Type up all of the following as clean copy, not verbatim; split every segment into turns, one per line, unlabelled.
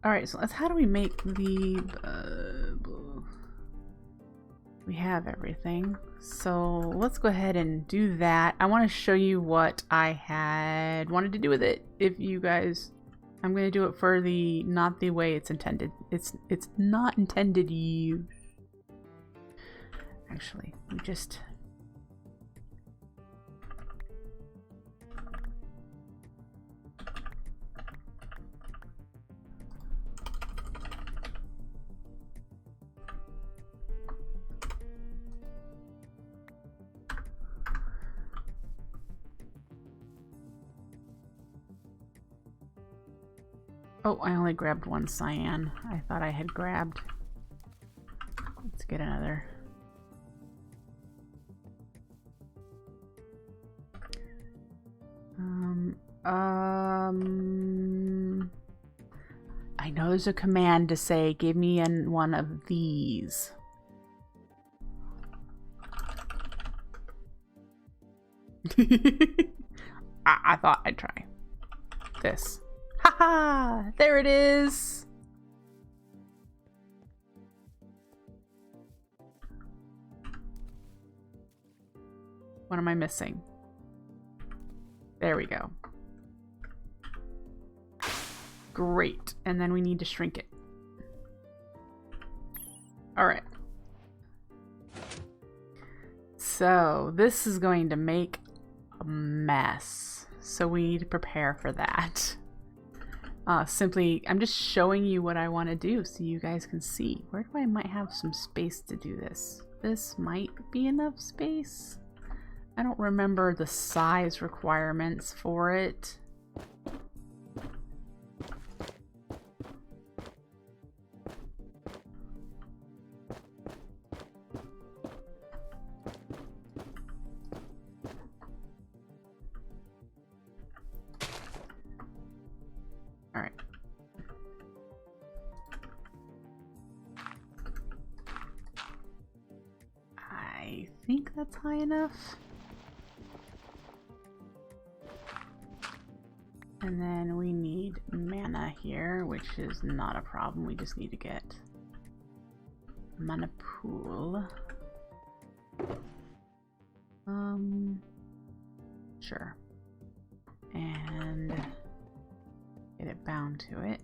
Alright, so how do we make the... we have everything. So let's go ahead and do that. I want to show you what I had wanted to do with it. If you guys... I'm going to do it for the... not the way it's intended. It's not intended you... Actually, we just... Oh, I only grabbed one cyan. I thought I had grabbed. Let's get another. I know there's a command to say, give me one of these. I thought I'd try this. Haha! There it is! What am I missing? There we go. Great. And then we need to shrink it. Alright. So this is going to make a mess. So we need to prepare for that. Simply, I'm just showing you what I want to do so you guys can see. Where do I might have some space to do this? This might be enough space. I don't remember the size requirements for it. I think that's high enough. And then we need mana here, which is not a problem. We just need to get mana pool. Sure. And get it bound to it.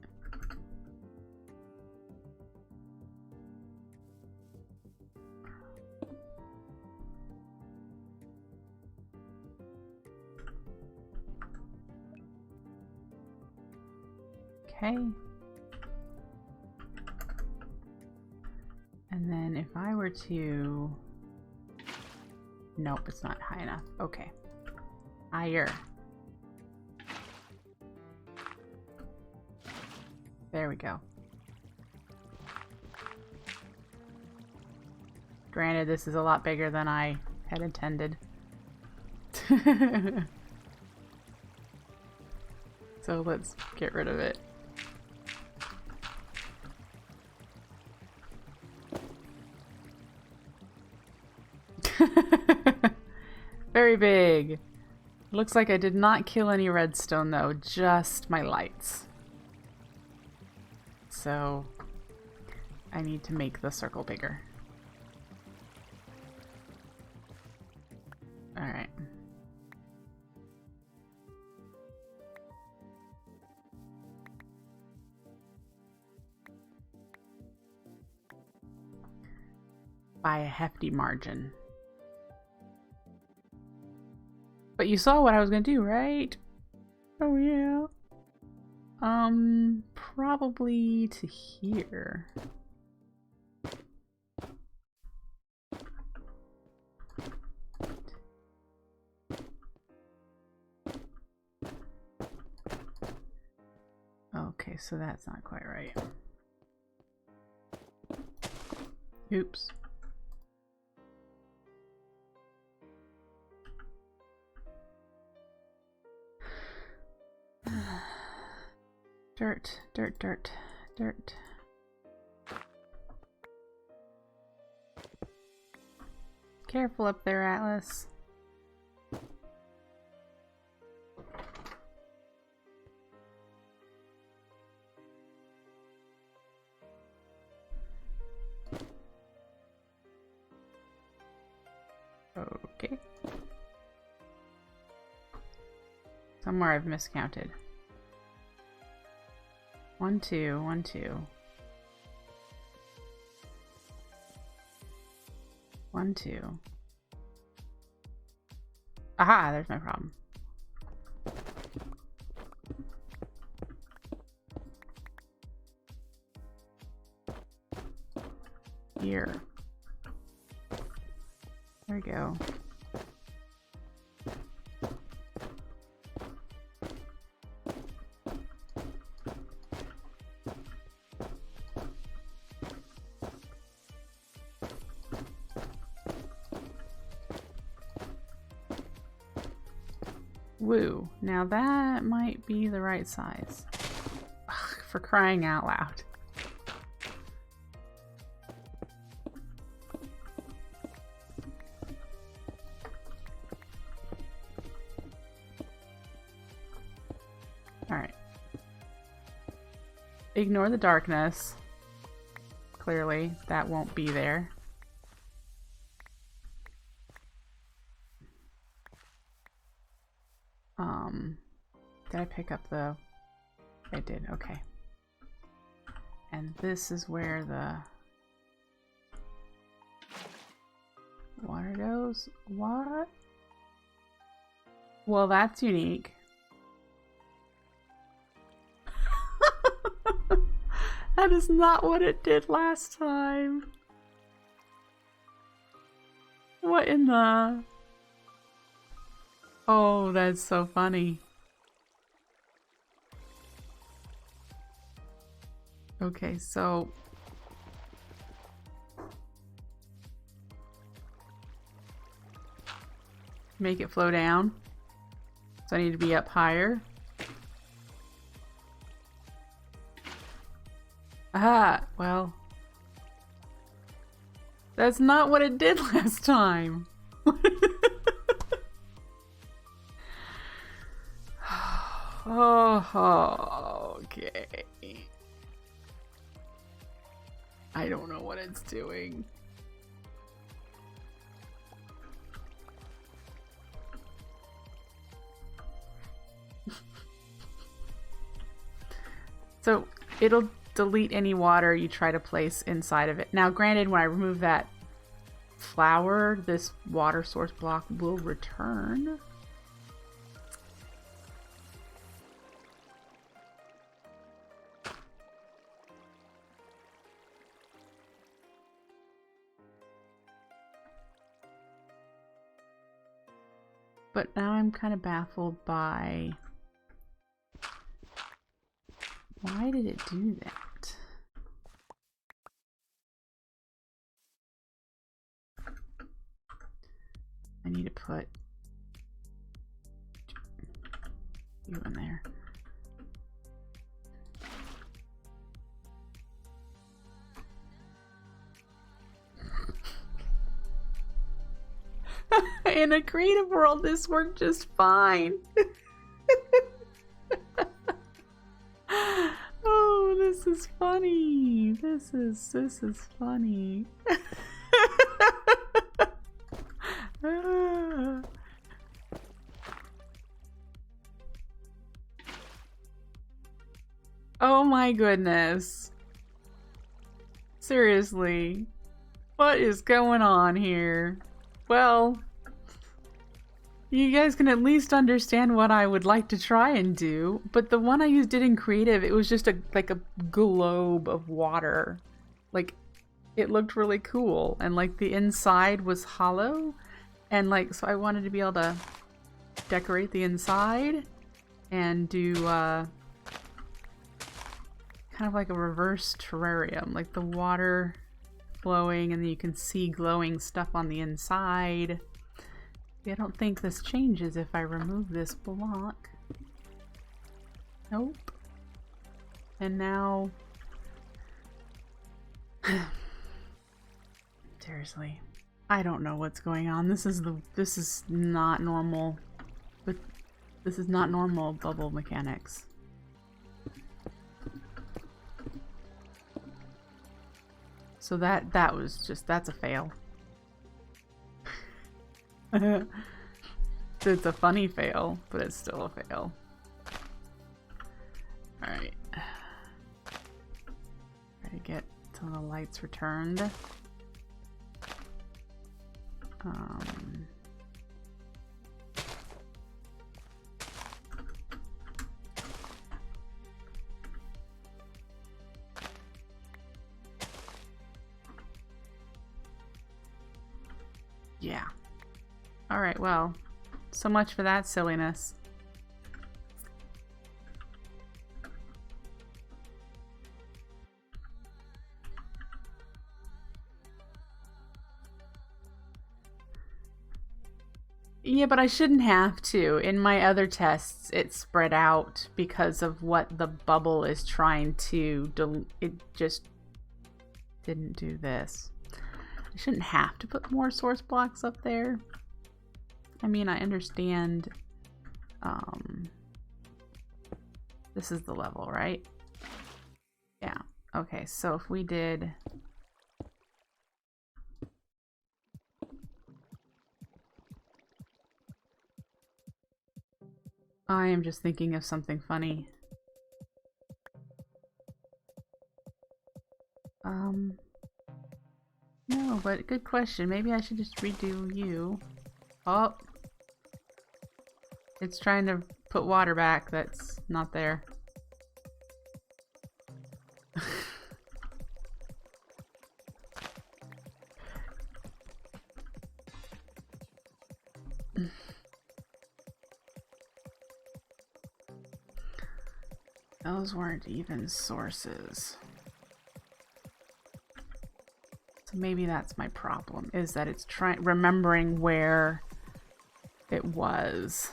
Okay. And then if I were to... Nope, it's not high enough. Okay. Higher. There we go. Granted, this is a lot bigger than I had intended. So let's get rid of it. Very big. Looks like I did not kill any redstone though, just my lights. So I need to make the circle bigger. Alright. By a hefty margin. But you saw what I was gonna do, right? Oh yeah. Probably to here. Okay, so that's not quite right. Oops. Dirt, dirt, dirt, dirt. Careful up there, Atlas. Okay. Somewhere I've miscounted. 1, 2, 1, 2. 1, 2. Aha, there's my problem. Here. There we go. Woo. Now that might be the right size. Ugh, for crying out loud. Alright. Ignore the darkness. Clearly, that won't be there. Did I pick up the... I did, okay. And this is where the water goes. What? Well, that's unique. That is not what it did last time. What in the... Oh, that's so funny. Okay, so... make it flow down. So I need to be up higher. Aha! Well... that's not what it did last time! Oh, okay. I don't know what it's doing. So it'll delete any water you try to place inside of it. Now, granted, when I remove that flower, this water source block will return. But now I'm kind of baffled by why did it do that? I need to put you in there. In a creative world, this worked just fine. Oh, this is funny. This is funny. Oh my goodness. Seriously. What is going on here? Well, you guys can at least understand what I would like to try and do, but the one I used did in creative, it was just like a globe of water. Like, it looked really cool, and like the inside was hollow, and like, so I wanted to be able to decorate the inside and do kind of like a reverse terrarium, like the water flowing and then you can see glowing stuff on the inside. I don't think this changes if I remove this block. Nope. And now... seriously. I don't know what's going on. This is not normal. But this is not normal bubble mechanics. So that was just, that's a fail. It's a funny fail, but it's still a fail. Alright. Try to get some of the lights returned. Yeah. Alright, well, so much for that silliness. Yeah, but I shouldn't have to. In my other tests, it spread out because of what the bubble is trying to do. It just didn't do this. I shouldn't have to put more source blocks up there. I mean, I understand. This is the level, right? Yeah. Okay, so if we did... I am just thinking of something funny. No, but good question. Maybe I should just redo you. Oh. It's trying to put water back that's not there. Those weren't even sources. So maybe that's my problem, is that it's remembering where it was.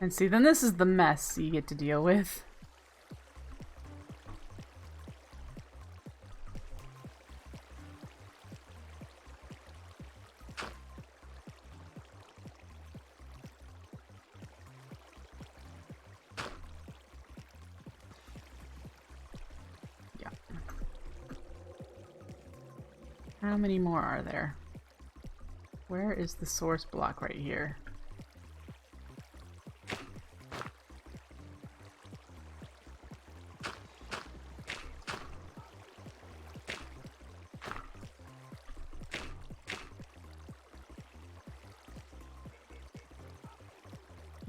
And see, then this is the mess you get to deal with. Yeah. How many more are there? Where is the source block right here?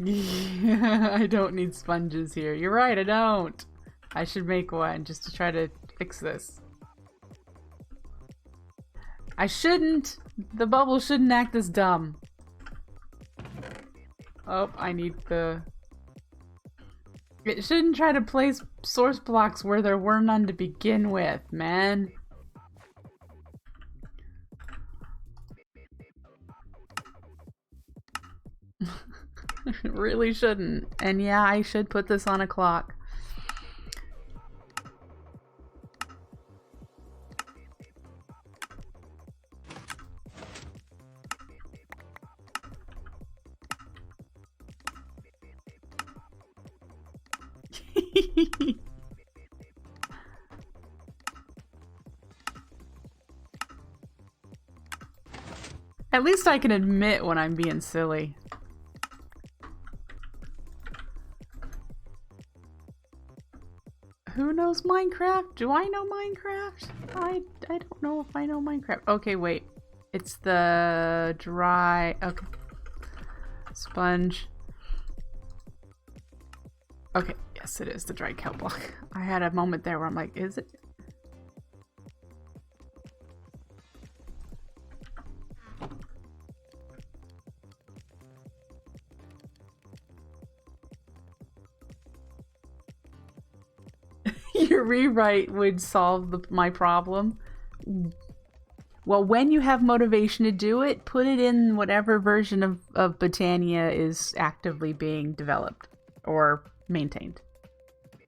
I don't need sponges here. You're right, I don't. I should make one just to try to fix this. I shouldn't. The bubble shouldn't act this dumb. Oh, I need the... It shouldn't try to place source blocks where there were none to begin with, man. It really shouldn't. And yeah, I should put this on a clock. At least I can admit when I'm being silly. Who knows Minecraft? Do I know Minecraft? I don't know if I know Minecraft. Okay, wait. It's the dry... Okay. Sponge. Okay, yes it is the dry kelp block. I had a moment there where I'm like, is it? Your rewrite would solve my problem. Well, when you have motivation to do it, put it in whatever version of Botania is actively being developed or maintained.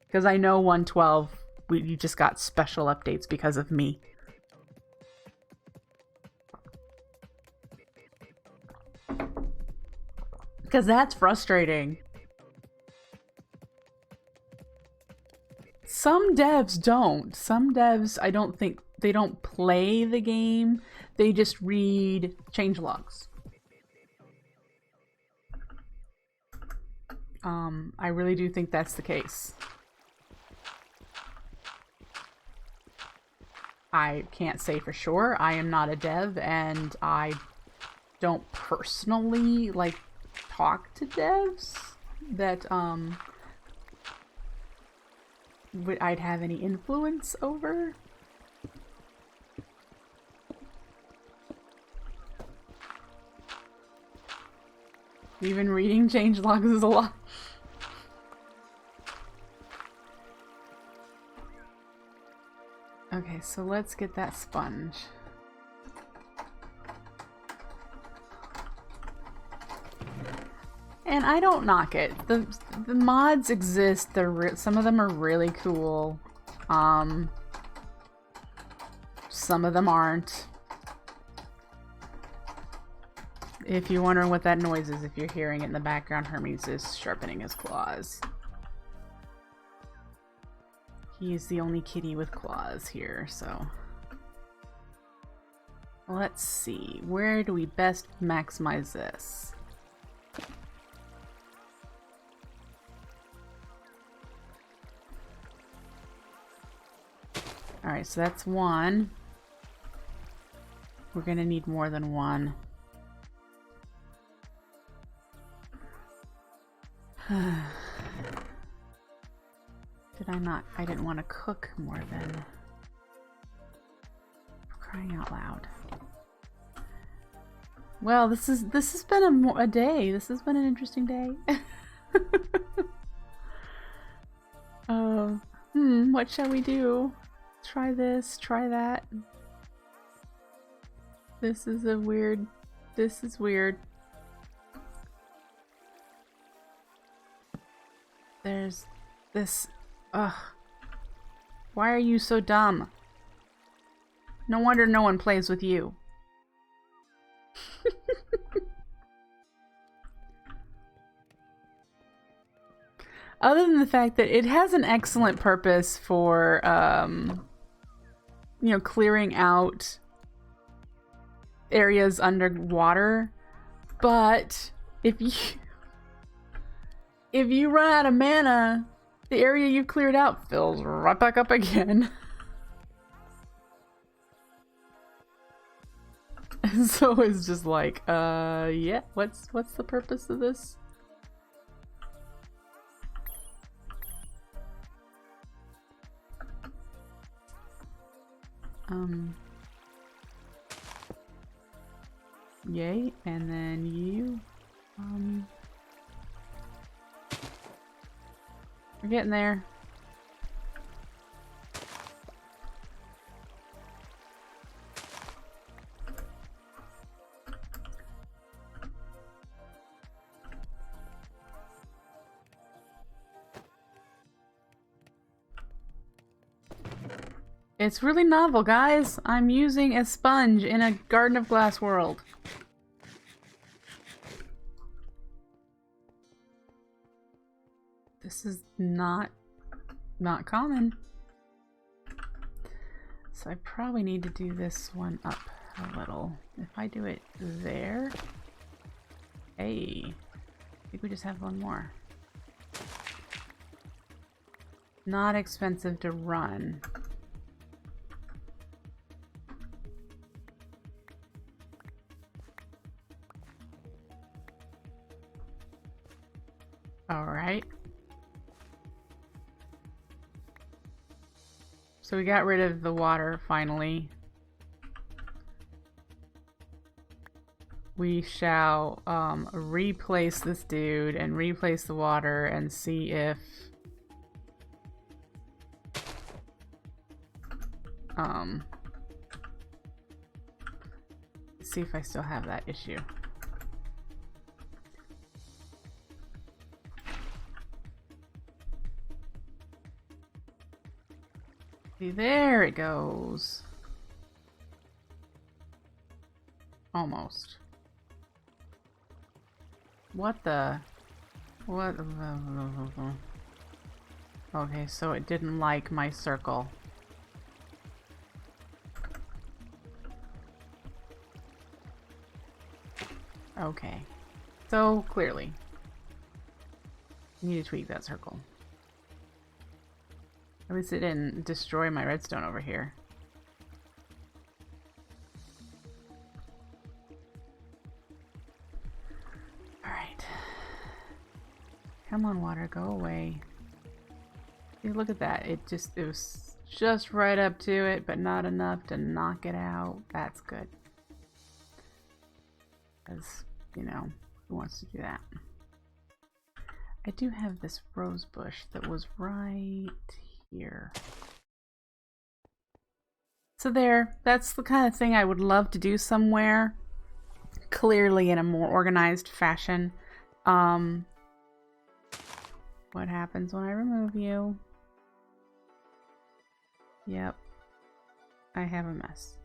Because I know 1.12, you just got special updates because of me. Because that's frustrating. Some devs don't. Some devs, I don't think, they don't play the game. They just read changelogs. I really do think that's the case. I can't say for sure. I am not a dev, and I don't personally, like, talk to devs that, I'd have any influence over. Even reading changelogs is a lot. Okay, so let's get that sponge. And I don't knock it. The mods exist. Some of them are really cool. Some of them aren't. If you're wondering what that noise is, if you're hearing it in the background, Hermes is sharpening his claws. He is the only kitty with claws here, so... Let's see. Where do we best maximize this? Alright, so that's one. We're gonna need more than one. Did I not? I didn't want to cook more than... For crying out loud. Well, this has been a day. This has been an interesting day. What shall we do? Try this, try that. This is weird. There's this... Ugh. Why are you so dumb? No wonder no one plays with you. Other than the fact that it has an excellent purpose for, you know, clearing out areas underwater, but if you run out of mana, the area you cleared out fills right back up again. And so it's just like, yeah, what's the purpose of this? Yay, and then you, we're getting there. It's really novel, guys. I'm using a sponge in a Garden of Glass world. This is not common. So I probably need to do this one up a little. If I do it there... Hey, I think we just have one more. Not expensive to run. Alright. So we got rid of the water, finally. We shall replace this dude and replace the water and see if... see if I still have that issue. See, there it goes. Almost. What the? What? Okay, so it didn't like my circle. Okay. So, clearly. I need to tweak that circle. At least it didn't destroy my redstone over here. Alright. Come on, water, go away. See, look at that. It was just right up to it, but not enough to knock it out. That's good. Because, you know, who wants to do that? I do have this rose bush that was right here. So there, that's the kind of thing I would love to do somewhere, clearly in a more organized fashion. What happens when I remove you? Yep, I have a mess.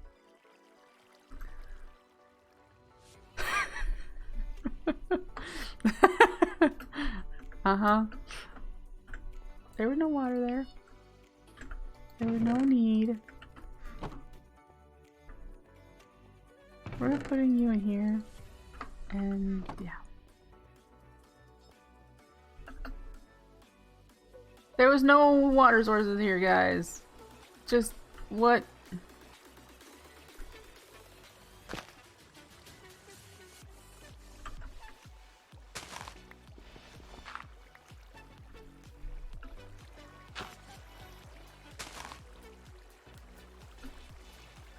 Uh-huh. There was no water there. There was no need. We're putting you in here. And yeah. There was no water sources here, guys. Just what?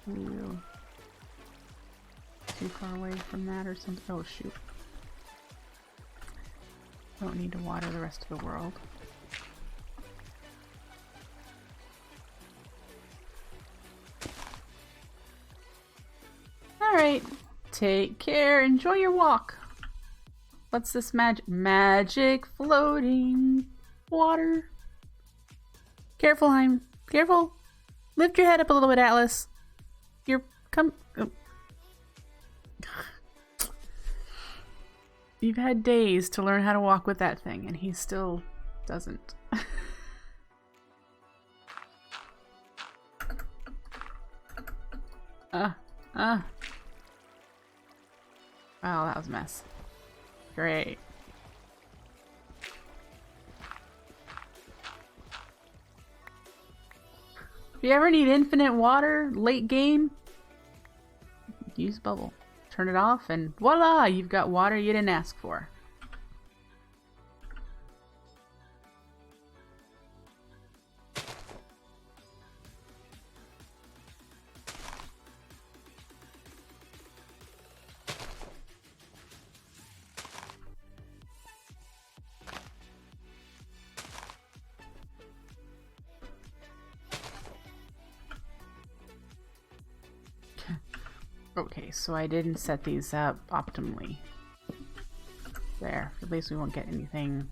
Ooh. Too far away from that or something. Oh shoot. Don't need to water the rest of the world. Alright. Take care. Enjoy your walk. What's this magic floating water? Careful, Heim. Careful. Lift your head up a little bit, Atlas. You're You've had days to learn how to walk with that thing, and he still doesn't. Oh, that was a mess. Great. If you ever need infinite water late game, use Bubbel. Turn it off and voila, you've got water you didn't ask for. Okay, so I didn't set these up optimally. There, at least we won't get anything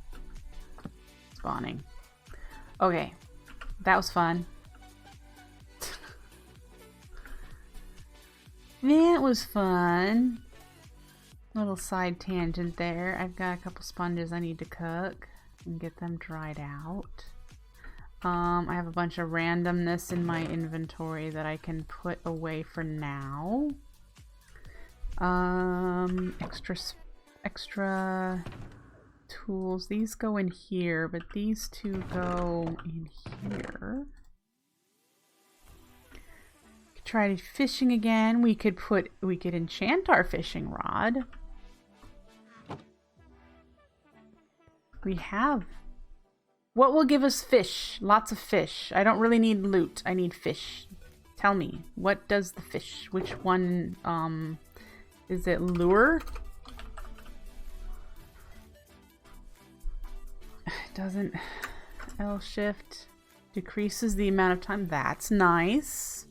spawning. Okay, that was fun. That was fun. Little side tangent there. I've got a couple sponges I need to cook and get them dried out. I have a bunch of randomness in my inventory that I can put away for now. Extra tools. These go in here, but these two go in here. Could try fishing again. We could enchant our fishing rod. We have. What will give us fish? Lots of fish. I don't really need loot. I need fish. Tell me, what does the fish? Which one, is it lure? Doesn't. L shift decreases the amount of time. That's nice.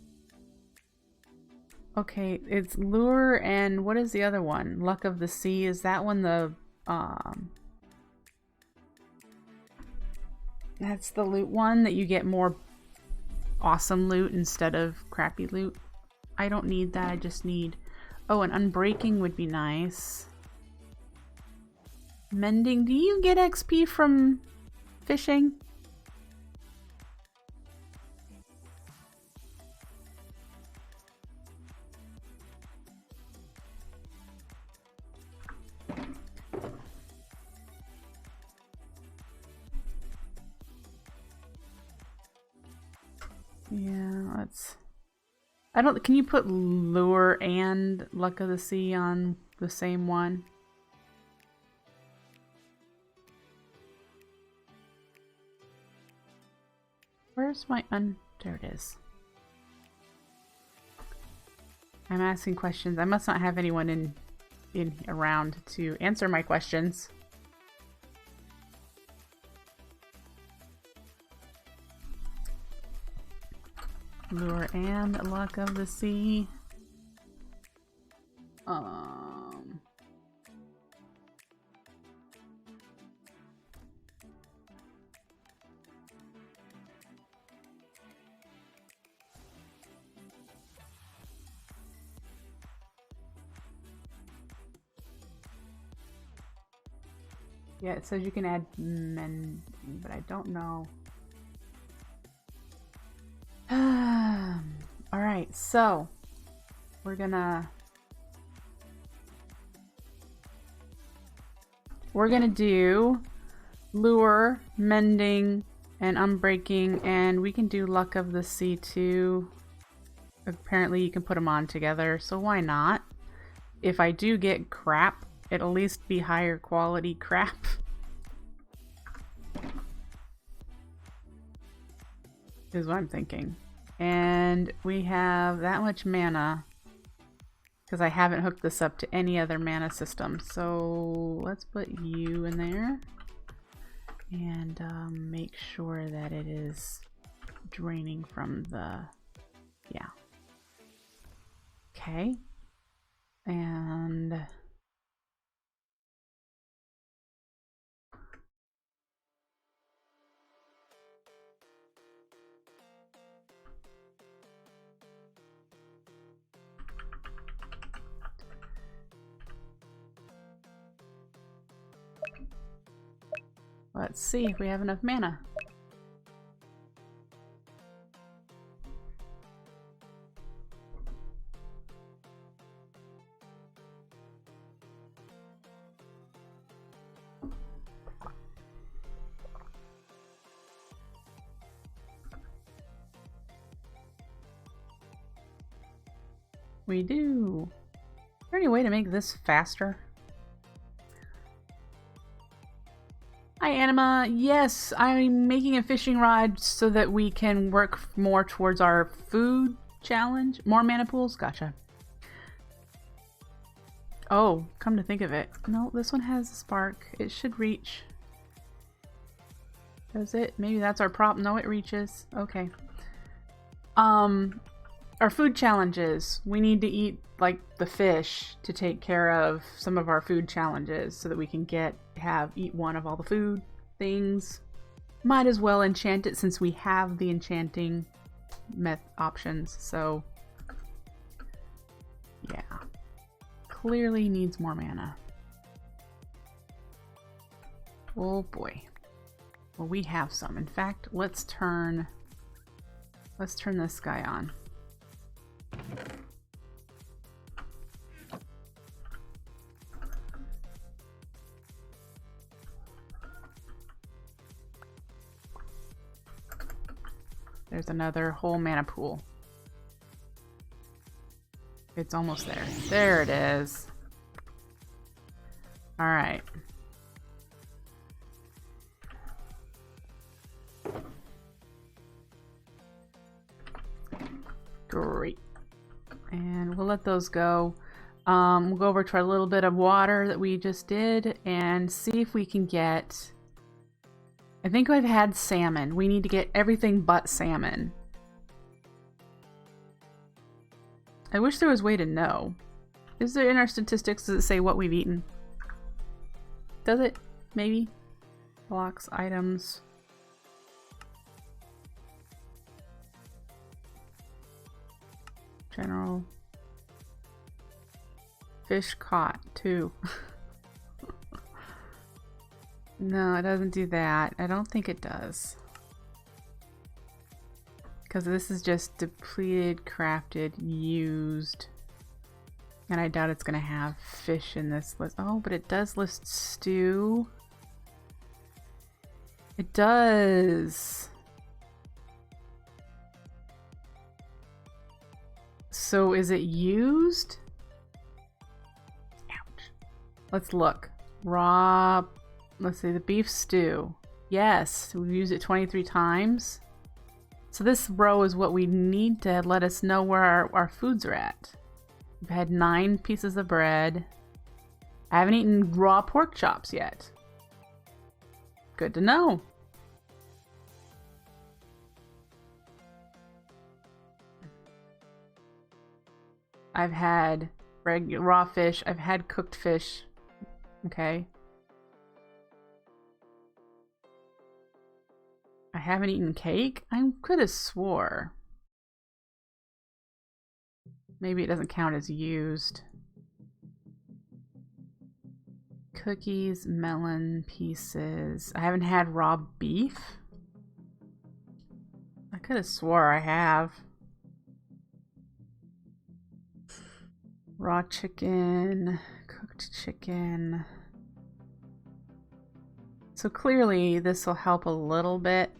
Okay, it's lure and what is the other one? Luck of the Sea. Is that one the that's the loot one that you get more awesome loot instead of crappy loot? I don't need that, I just need... Oh, an unbreaking would be nice. Mending, do you get XP from fishing? Yeah, let's... I don't... Can you put lure and Luck of the Sea on the same one? Where's my there it is. I'm asking questions. I must not have anyone in around to answer my questions. Lure and Luck of the Sea. Yeah, it says you can add men, but I don't know. Alright, so we're gonna do lure, mending, and unbreaking, and we can do Luck of the Sea too. Apparently you can put them on together, so why not? If I do get crap, it'll at least be higher quality crap. Is what I'm thinking. And we have that much mana because I haven't hooked this up to any other mana system. So let's put you in there and make sure that it is draining from the... Yeah. Okay. And... let's see if we have enough mana. We do. Is there any way to make this faster? Hi Anima, yes, I'm making a fishing rod so that we can work more towards our food challenge. More mana pools? Gotcha. Oh, come to think of it. No, this one has a spark. It should reach. Does it? Maybe that's our problem. No, it reaches. Okay. Our food challenges. We need to eat, like, the fish to take care of some of our food challenges so that we can eat one of all the food things. Might as well enchant it since we have the enchanting options, so yeah. Clearly needs more mana. Oh boy. Well, we have some. In fact, let's turn this guy on. There's another whole mana pool. It's almost there. There it is. All right. Great. And we'll let those go. We'll go over to our little bit of water that we just did and see if we can get... I think I've had salmon. We need to get everything but salmon. I wish there was a way to know. Is there in our statistics, does it say what we've eaten? Does it? Maybe? Blocks, items. General. Fish caught, 2. No, it doesn't do that. I don't think it does. Because this is just depleted, crafted, used. And I doubt it's going to have fish in this list. Oh, but it does list stew. It does. So is it used? Ouch. Let's look. Raw, let's see, the beef stew. Yes, we've used it 23 times. So this row is what we need to let us know where our foods are at. We've had 9 pieces of bread. I haven't eaten raw pork chops yet. Good to know. I've had raw fish. I've had cooked fish. Okay. I haven't eaten cake? I could have swore. Maybe it doesn't count as used. Cookies, melon pieces. I haven't had raw beef? I could have swore I have. Raw chicken, cooked chicken. So clearly this will help a little bit.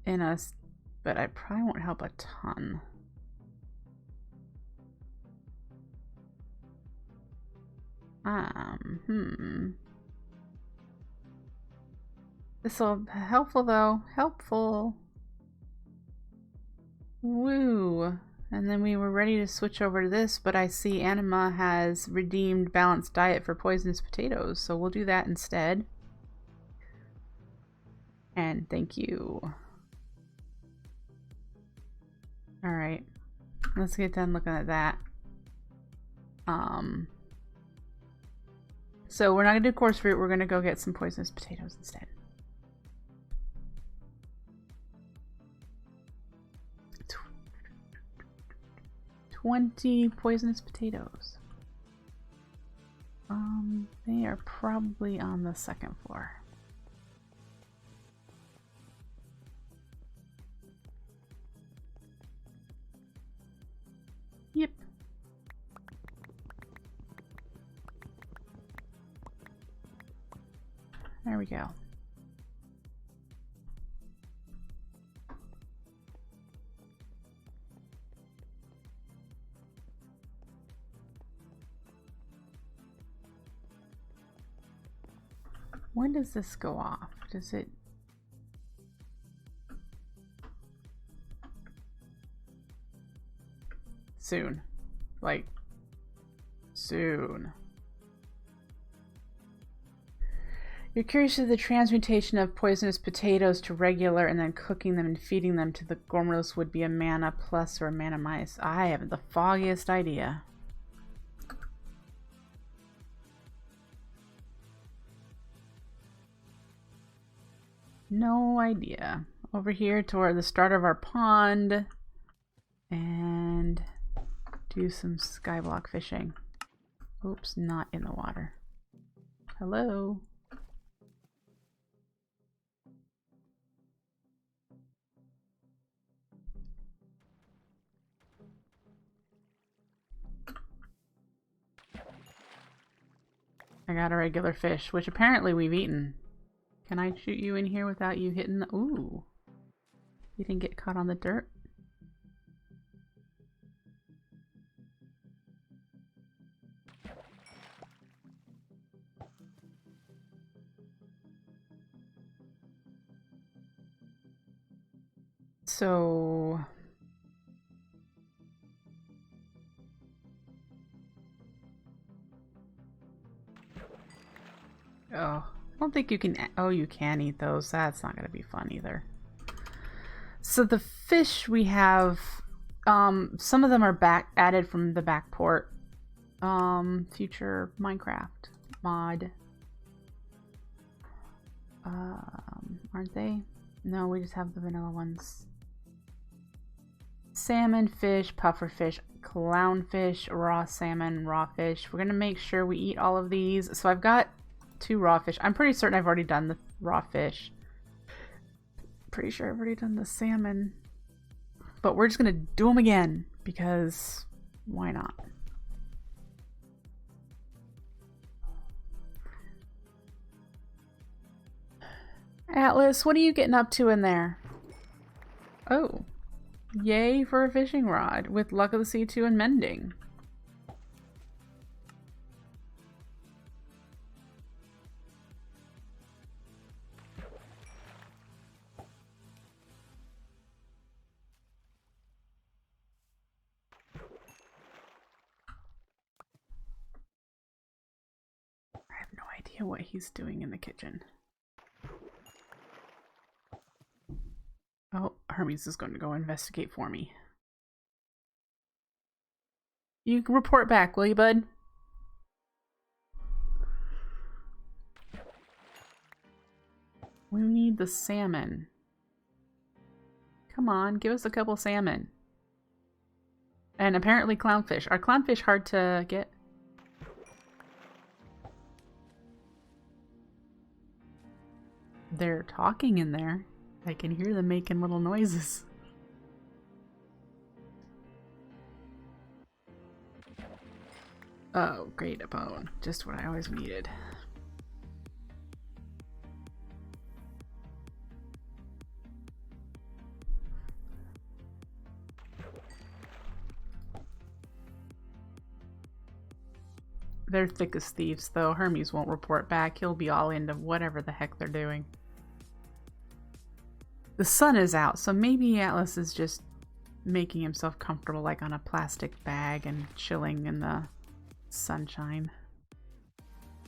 In us, but I probably won't help a ton. This will be helpful though. Helpful. Woo. And then we were ready to switch over to this, but I see Anima has redeemed balanced diet for poisonous potatoes, so we'll do that instead. And thank you. Alright. Let's get done looking at that. So we're not gonna do coarse fruit, we're gonna go get some poisonous potatoes instead. 20 poisonous potatoes. They are probably on the second floor. Yep. There we go. When does this go off? Does it... Soon. Like, soon. You're curious of the transmutation of poisonous potatoes to regular and then cooking them and feeding them to the Gormros would be a mana plus or a mana minus. I haven't the foggiest idea. No idea. Over here toward the start of our pond and do some skyblock fishing. Oops, not in the water. Hello. I got a regular fish, which apparently we've eaten. Can I shoot you in here without you hitting the... Ooh. You didn't get caught on the dirt? So... Oh, I don't think you can... Oh, you can eat those. That's not going to be fun either. So the fish we have, some of them are added from the backport. Future Minecraft mod. Aren't they? No, we just have the vanilla ones. Salmon, fish, pufferfish, clownfish, raw salmon, raw fish. We're gonna make sure we eat all of these. So I've got 2 raw fish. I'm pretty certain I've already done the raw fish. Pretty sure I've already done the salmon. But we're just gonna do them again because why not? Atlas, what are you getting up to in there? Oh. Yay for a fishing rod with Luck of the Sea 2 and mending. I have no idea what he's doing in the kitchen. Oh, Hermes is going to go investigate for me. You can report back, will you, bud? We need the salmon. Come on, give us a couple salmon. And apparently clownfish. Are clownfish hard to get? They're talking in there. I can hear them making little noises. Oh, great, a bone. Just what I always needed. They're thick as thieves, though. Hermes won't report back. He'll be all into whatever the heck they're doing. The sun is out, so maybe Atlas is just making himself comfortable like on a plastic bag and chilling in the sunshine.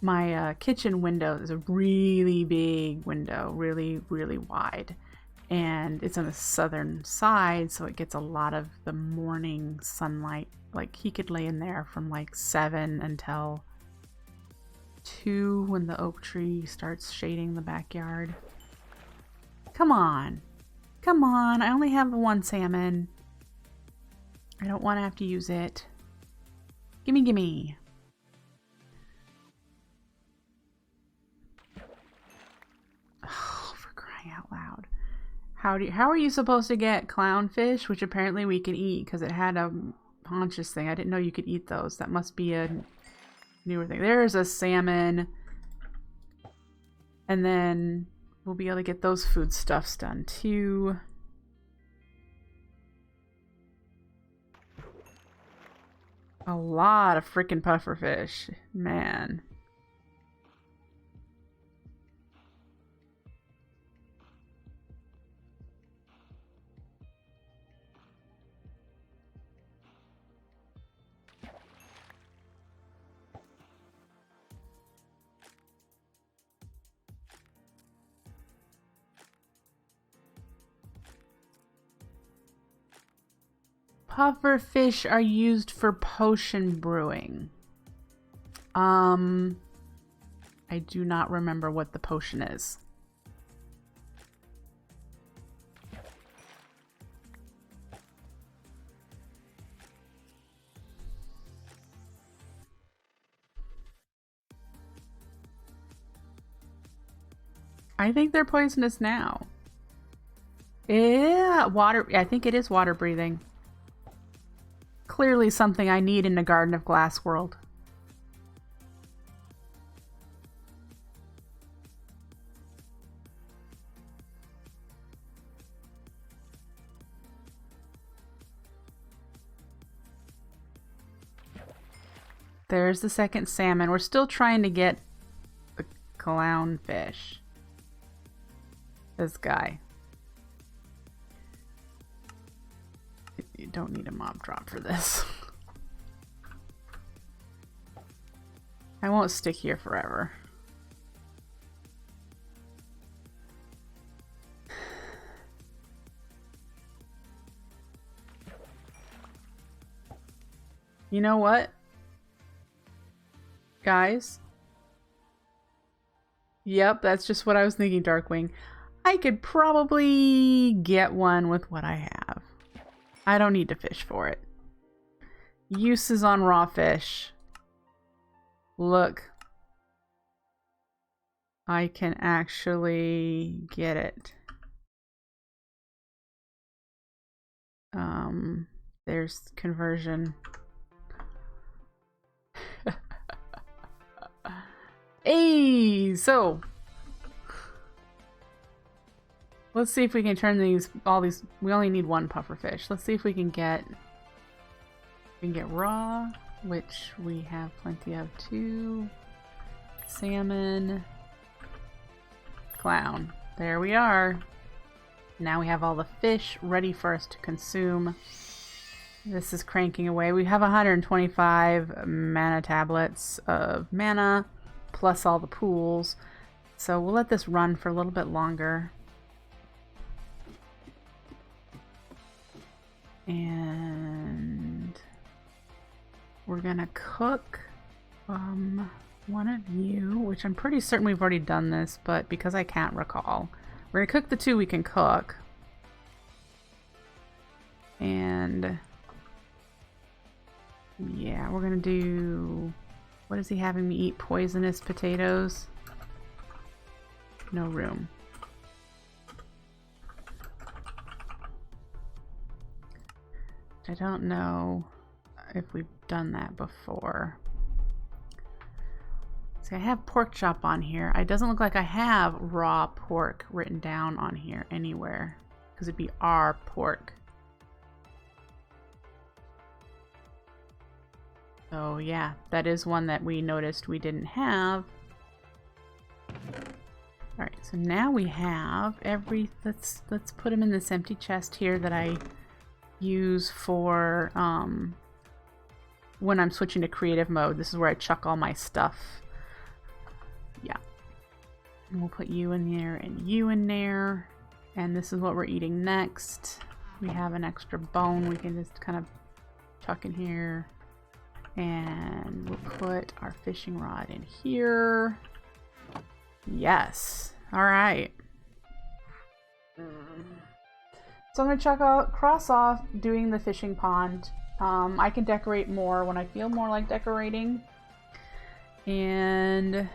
My kitchen window is a really big window, really, really wide. And it's on the southern side, so it gets a lot of the morning sunlight. Like, he could lay in there from like 7 until 2 when the oak tree starts shading the backyard. Come on. Come on. I only have the 1 salmon. I don't want to have to use it. Gimme, gimme. Oh, for crying out loud. How are you supposed to get clownfish, which apparently we can eat because it had a haunches thing. I didn't know you could eat those. That must be a newer thing. There's a salmon. And then we'll be able to get those foodstuffs done too. A lot of freaking pufferfish. Man. Pufferfish are used for potion brewing. I do not remember what the potion is. I think they're poisonous now. Yeah, water. I think it is water breathing. Clearly something I need in the Garden of Glass world. There's the second salmon. We're still trying to get the clownfish. This guy. You don't need a mob drop for this. I won't stick here forever. You know what? Guys? Yep, that's just what I was thinking, Darkwing. I could probably get one with what I have. I don't need to fish for it. Uses on raw fish. Look. I can actually get it. There's conversion. Hey, so let's see if we can turn all these. We only need one pufferfish. Let's see if we can get raw, which we have plenty of too. Salmon, clown. There we are. Now we have all the fish ready for us to consume. This is cranking away. We have 125 mana tablets of mana, plus all the pools. So we'll let this run for a little bit longer. And we're gonna cook one of you, which I'm pretty certain we've already done this, but because I can't recall. We're gonna cook the two we can cook. And yeah, we're gonna do... What is he having me eat? Poisonous potatoes? No room. I don't know if we've done that before. See, I have pork chop on here. It doesn't look like I have raw pork written down on here anywhere, because it'd be our pork. So yeah, that is one that we noticed we didn't have. Alright, so now we have let's put them in this empty chest here that I use for when I'm switching to creative mode. This is where I chuck all my stuff. Yeah. And we'll put you in there and you in there. And this is what we're eating next. We have an extra bone we can just kind of chuck in here. And we'll put our fishing rod in here. Yes. Alright. So I'm going to cross off doing the fishing pond. I can decorate more when I feel more like decorating. And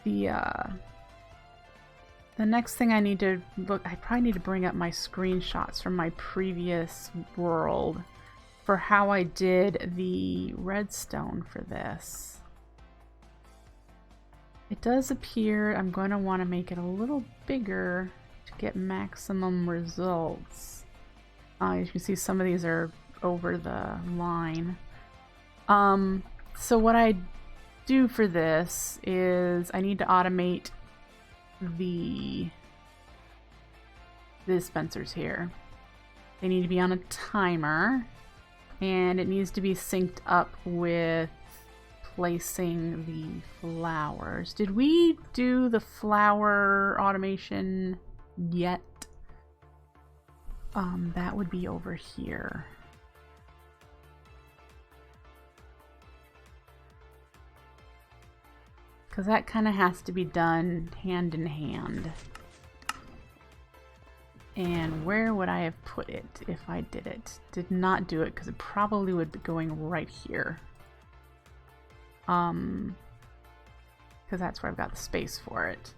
the next thing I need to look, I probably need to bring up my screenshots from my previous world for how I did the redstone for this. It does appear I'm going to want to make it a little bigger to get maximum results. As you can see, some of these are over the line. So what I do for this is I need to automate the dispensers here. They need to be on a timer, and it needs to be synced up with placing the flowers. Did we do the flower automation yet? That would be over here. Because that kind of has to be done hand in hand. And where would I have put it if I did it? Did not do it because it probably would be going right here. Because that's where I've got the space for it.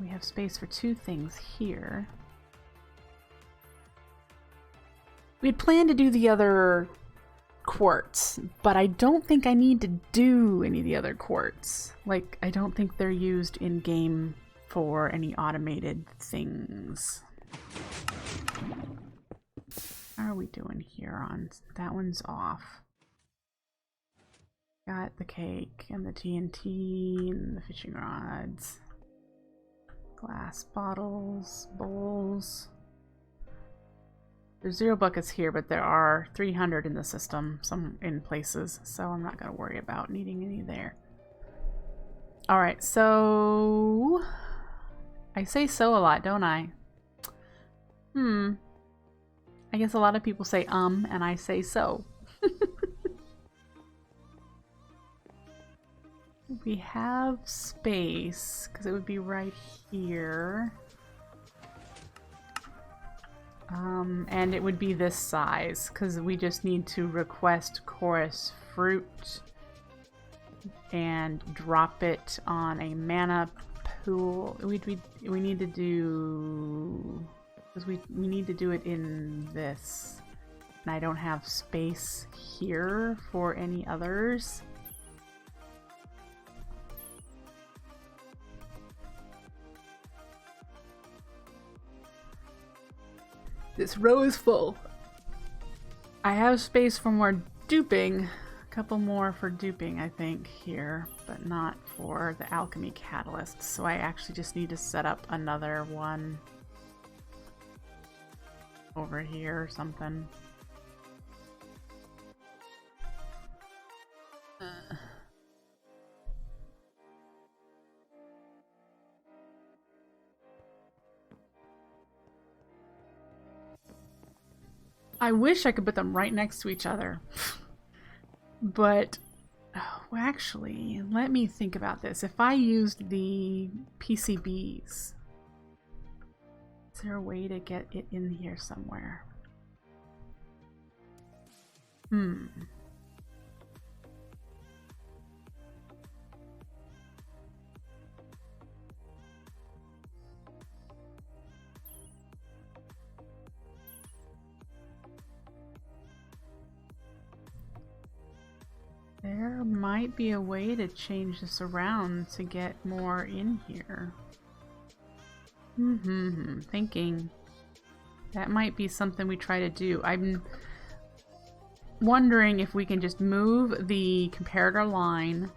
We have space for two things here. We had planned to do the other quartz, but I don't think I need to do any of the other quartz. Like, I don't think they're used in game for any automated things. How are we doing here on that one's off? Got the cake and the TNT and the fishing rods, glass bottles, bowls. There's 0 buckets here, but there are 300 in the system, some in places, so I'm not going to worry about needing any there. Alright, so I say so a lot, don't I? I guess a lot of people say and I say so. We have space, because it would be right here. And it would be this size, because we just need to request chorus fruit and drop it on a mana pool. We need to do, because we need to do it in this, and I don't have space here for any others. This row is full. I have space for more duping. A couple more for duping, I think, here, but not for the alchemy catalyst. So I actually just need to set up another one over here or something. I wish I could put them right next to each other. But, well, actually, let me think about this. If I used the PCBs, is there a way to get it in here somewhere? There might be a way to change this around to get more in here. Thinking. That might be something we try to do. I'm wondering if we can just move the comparator line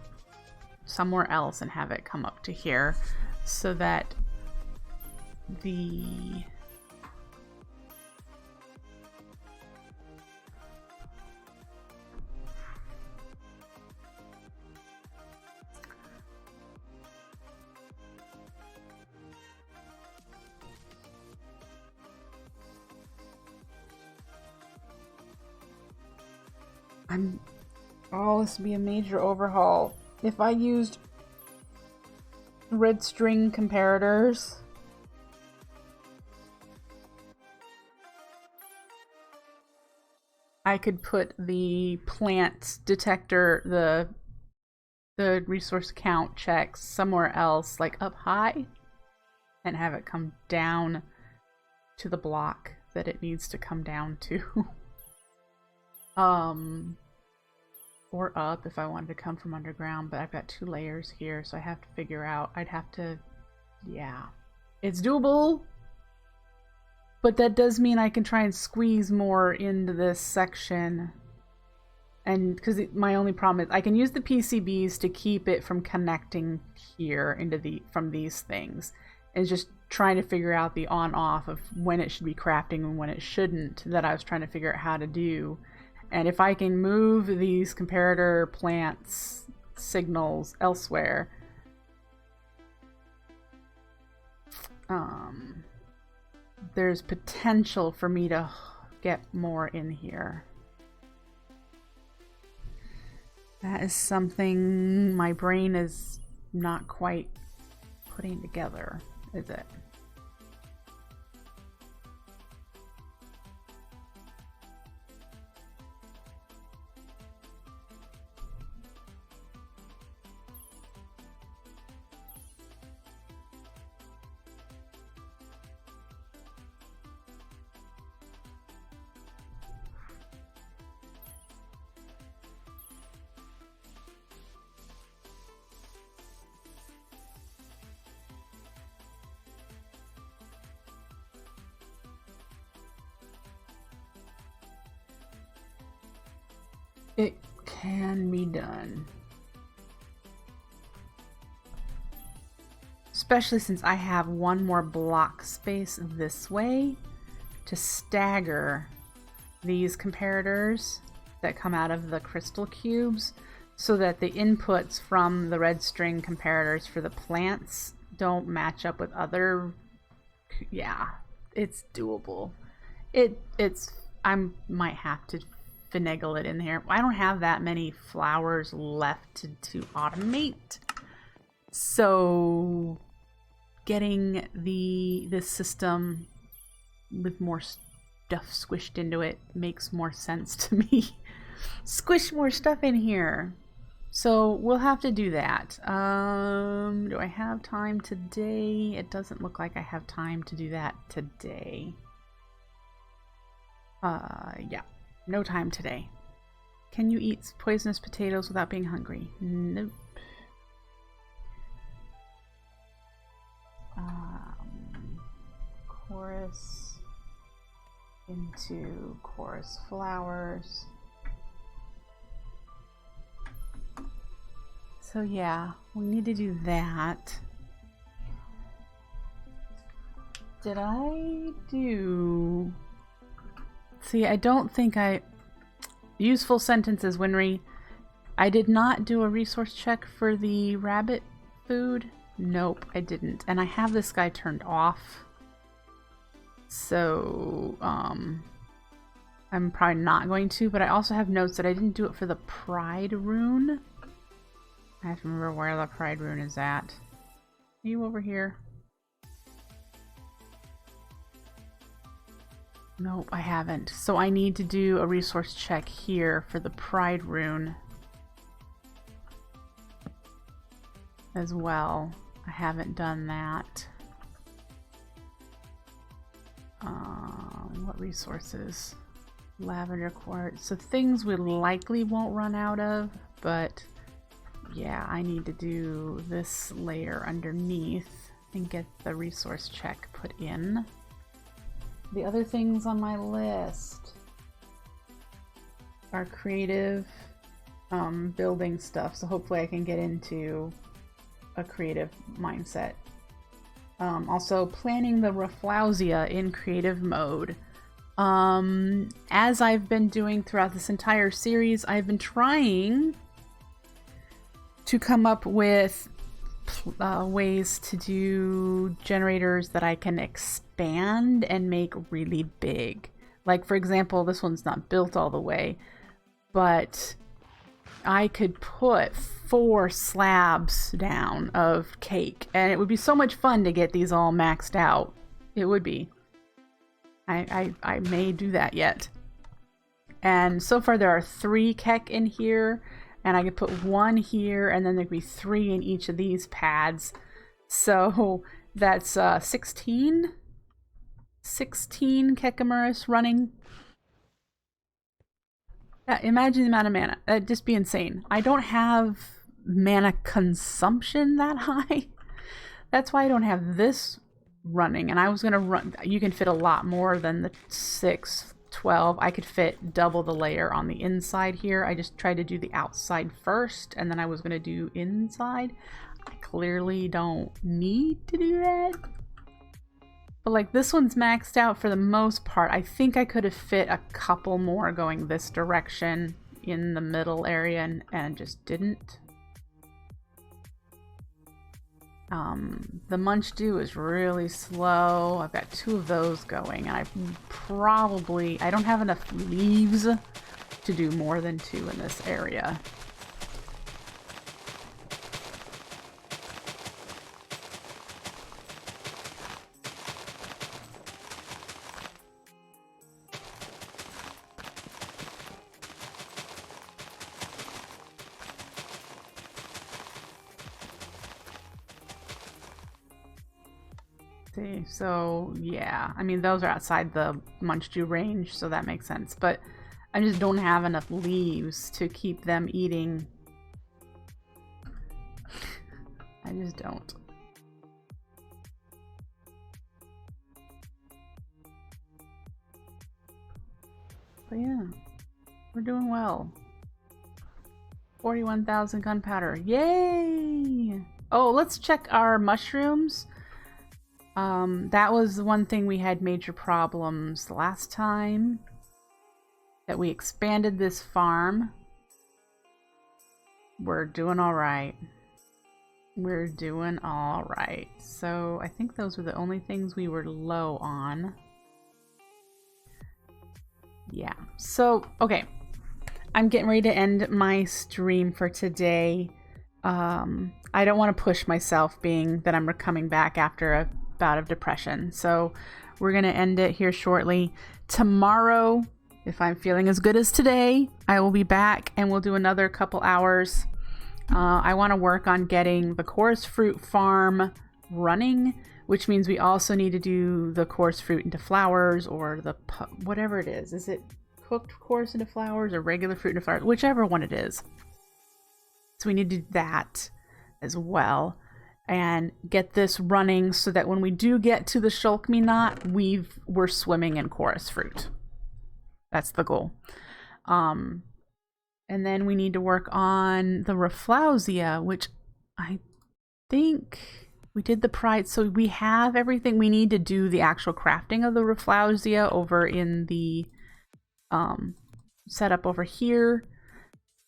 somewhere else and have it come up to here so that the oh, this would be a major overhaul. If I used red string comparators, I could put the plant detector, the resource count checks somewhere else, like up high, and have it come down to the block that it needs to come down to. Or up if I wanted to come from underground, but I've got 2 layers here, so I have to figure out, I'd have to, yeah. It's doable, but that does mean I can try and squeeze more into this section. And because my only problem is I can use the PCBs to keep it from connecting here into from these things. And just trying to figure out the on-off of when it should be crafting and when it shouldn't, that I was trying to figure out how to do. And if I can move these comparator plants signals elsewhere, there's potential for me to get more in here. That is something my brain is not quite putting together, is it? It can be done. Especially since I have one more block space this way to stagger these comparators that come out of the crystal cubes so that the inputs from the red string comparators for the plants don't match up with other... Yeah, it's doable. I might have to finagle it in here. I don't have that many flowers left to automate. So getting this system with more stuff squished into it makes more sense to me. Squish more stuff in here. So we'll have to do that. Do I have time today? It doesn't look like I have time to do that today. Yeah, no time today. Can you eat poisonous potatoes without being hungry? Nope. Chorus into chorus flowers. So yeah, we need to do that. Did I do... See, I don't think I... Useful sentences, Winry. I did not do a resource check for the rabbit food. Nope, I didn't. And I have this guy turned off. So, I'm probably not going to, but I also have notes that I didn't do it for the Pride rune. I have to remember where the Pride rune is at. Are you over here? Nope, I haven't. So I need to do a resource check here for the Pride rune as well. I haven't done that. What resources? Lavender quartz. So things we likely won't run out of, but yeah, I need to do this layer underneath and get the resource check put in. The other things on my list are creative building stuff, so hopefully I can get into a creative mindset. Also planning the Rafflesia in creative mode. As I've been doing throughout this entire series, I've been trying to come up with ways to do generators that I can expand and make really big. Like, for example, this one's not built all the way, but I could put 4 slabs down of cake, and it would be so much fun to get these all maxed out. It would be. I may do that yet. And so far there are 3 kek in here, and I could put 1 here, and then there'd be 3 in each of these pads. So that's 16 Kekimaris running. Imagine the amount of mana. That'd just be insane. I don't have mana consumption that high. That's why I don't have this running. And I was going to run... You can fit a lot more than the 6, 12. I could fit double the layer on the inside here. I just tried to do the outside first, and then I was going to do inside. I clearly don't need to do that. But like, this one's maxed out for the most part. I think I could have fit a couple more going this direction in the middle area and just didn't. The Munch Dew is really slow. I've got 2 of those going, and I don't have enough leaves to do more than 2 in this area. So yeah, I mean, those are outside the Munch Dew range, so that makes sense, but I just don't have enough leaves to keep them eating. I just don't. But yeah, we're doing well. 41,000 gunpowder, yay! Oh, let's check our mushrooms. That was the one thing we had major problems last time that we expanded this farm. We're doing all right. We're doing all right. So I think those were the only things we were low on. Yeah, so okay, I'm getting ready to end my stream for today. I don't want to push myself, being that I'm coming back after a bout of depression, so we're gonna end it here shortly. Tomorrow, if I'm feeling as good as today, I will be back and we'll do another couple hours. I want to work on getting the chorus fruit farm running, which means we also need to do the chorus fruit into flowers, or the whatever it is. Is it cooked chorus into flowers or regular fruit into flowers? Whichever one it is. So we need to do that as well and get this running so that when we do get to the Shulk Me Not, we're swimming in chorus fruit. That's the goal. And then we need to work on the Rafflesia, which I think we did the pride. So we have everything we need to do the actual crafting of the Rafflesia over in the setup over here.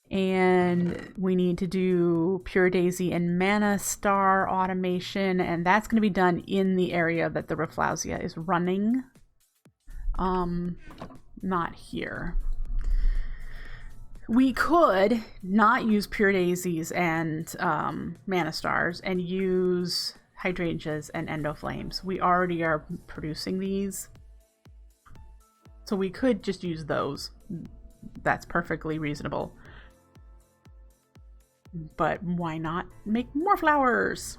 And we need to do Pure Daisy and Mana Star automation, and that's going to be done in the area that the Rafflesia is running. Not here. We could not use Pure Daisies and Mana Stars and use Hydrangeas and Endoflames. We already are producing these, so we could just use those. That's perfectly reasonable. But why not make more flowers?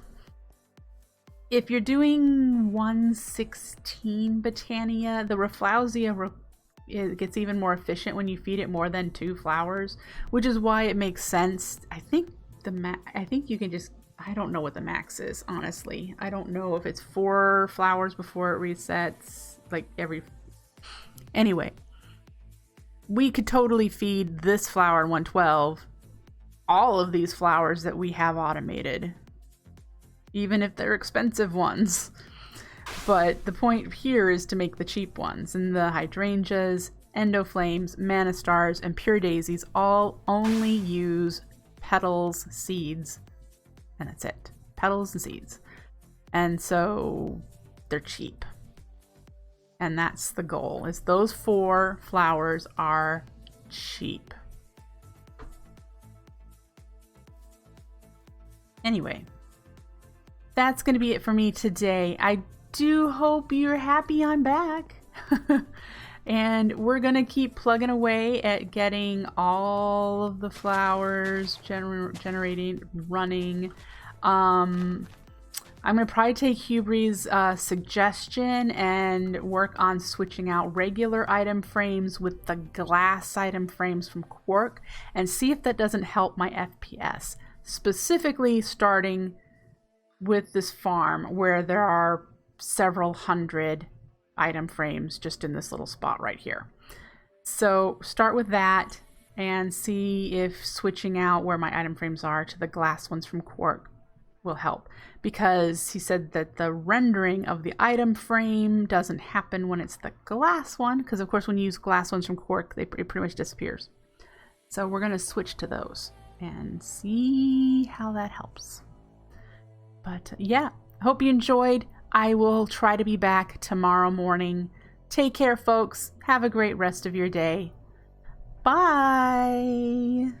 If you're doing 116 Botania, the Rafflesia it gets even more efficient when you feed it more than 2 flowers, which is why it makes sense. I think you can just, I don't know what the max is, honestly. I don't know if it's 4 flowers before it resets, like anyway. We could totally feed this flower in 112 all of these flowers that we have automated, even if they're expensive ones. But the point here is to make the cheap ones, and the Hydrangeas, Endoflames, Mana Stars, and Pure Daisies all only use petals, seeds, and that's it. Petals and seeds. And so they're cheap. And that's the goal, is those 4 flowers are cheap. Anyway, that's going to be it for me today. I do hope you're happy I'm back. And we're going to keep plugging away at getting all of the flowers generating, running. I'm going to probably take Hubrey's suggestion and work on switching out regular item frames with the glass item frames from Quark and see if that doesn't help my FPS. Specifically starting with this farm where there are several hundred item frames just in this little spot right here. So start with that and see if switching out where my item frames are to the glass ones from Quark will help, because he said that the rendering of the item frame doesn't happen when it's the glass one, because of course when you use glass ones from Quark it pretty much disappears. So we're going to switch to those and see how that helps. But yeah, hope you enjoyed. I will try to be back tomorrow morning. Take care, folks. Have a great rest of your day. Bye.